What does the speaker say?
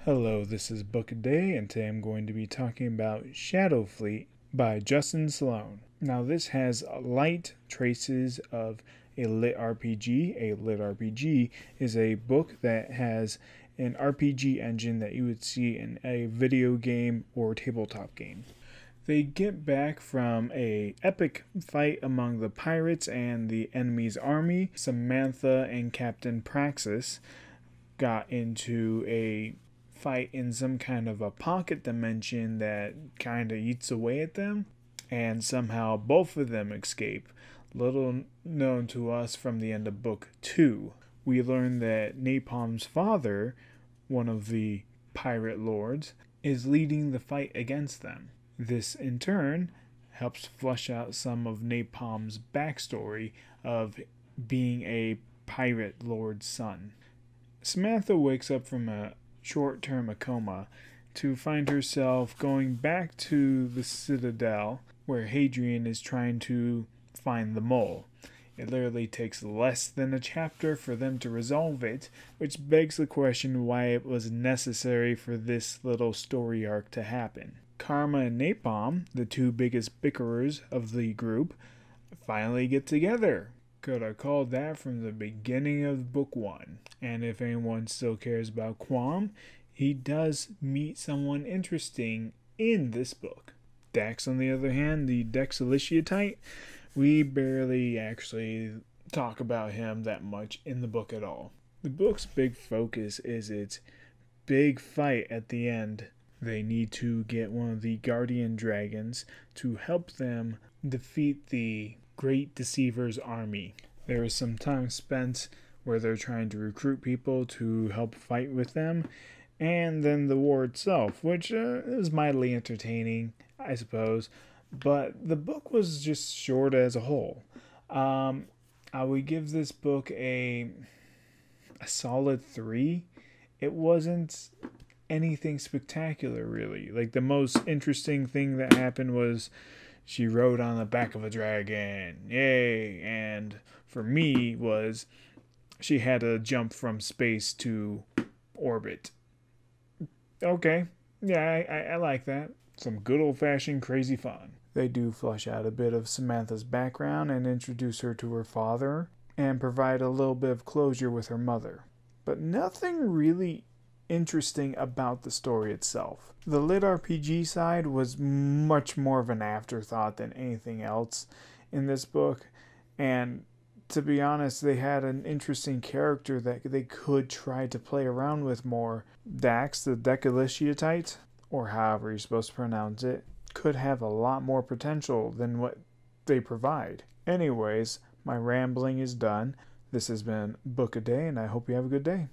Hello, this is Book a Day, and today I'm going to be talking about Shadow Fleet by Justin Sloan. Now, this has light traces of a lit RPG. A lit RPG is a book that has an RPG engine that you would see in a video game or tabletop game. They get back from a epic fight among the pirates and the enemy's army. Samantha and Captain Praxis got into a fight in some kind of a pocket dimension that kind of eats away at them, and somehow both of them escape. Little known to us from the end of book 2, we learn that Napalm's father, one of the pirate lords, is leading the fight against them. This in turn helps flesh out some of Napalm's backstory of being a pirate lord's son. Samantha wakes up from a short-term coma to find herself going back to the Citadel where Hadrian is trying to find the mole. It literally takes less than a chapter for them to resolve it, which begs the question why it was necessary for this little story arc to happen. Karma and Napalm, the two biggest bickerers of the group, finally get together. Could have called that from the beginning of book 1. And if anyone still cares about Quam, he does meet someone interesting in this book. Dax, on the other hand, the Dexiliciatite, we barely actually talk about him that much in the book at all. The book's big focus is its big fight at the end. They need to get one of the guardian dragons to help them defeat the Great Deceiver's army. There is some time spent where they're trying to recruit people to help fight with them, and then the war itself, which is mildly entertaining, I suppose, but the book was just short as a whole. I would give this book a solid 3. It wasn't anything spectacular, really. Like, the most interesting thing that happened was she rode on the back of a dragon. Yay! And for me was she had to jump from space to orbit. Okay. Yeah, I like that. Some good old-fashioned crazy fun. They do flesh out a bit of Samantha's background and introduce her to her father and provide a little bit of closure with her mother. But nothing really interesting about the story itself. The lit RPG side was much more of an afterthought than anything else in this book, and to be honest, they had an interesting character that they could try to play around with more. Dax, the Dexiliciatite, or however you're supposed to pronounce it, could have a lot more potential than what they provide. Anyways, my rambling is done. This has been Book a Day, and I hope you have a good day.